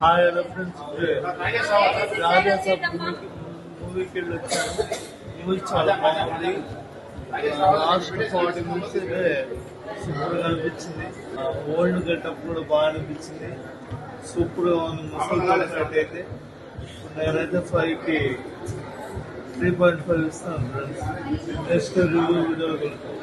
Hi hello friends, Raja Saab మూవీకి వెళ్ళి వచ్చాను. మూవీ చాలా బాగుంది. లాస్ట్ 40 మినిట్స్ అయితే సూపర్గా అనిపించింది. ఓల్డ్ గెటప్ కూడా బాగా అనిపించింది. సూపర్గా ఉంది. ముసలి తోట అయితే నేనైతే 5కి 3.5 ఇస్తాను ఫ్రెండ్స్. నెక్స్ట్ రివ్యూ వీడియోలో కలుగుతాం.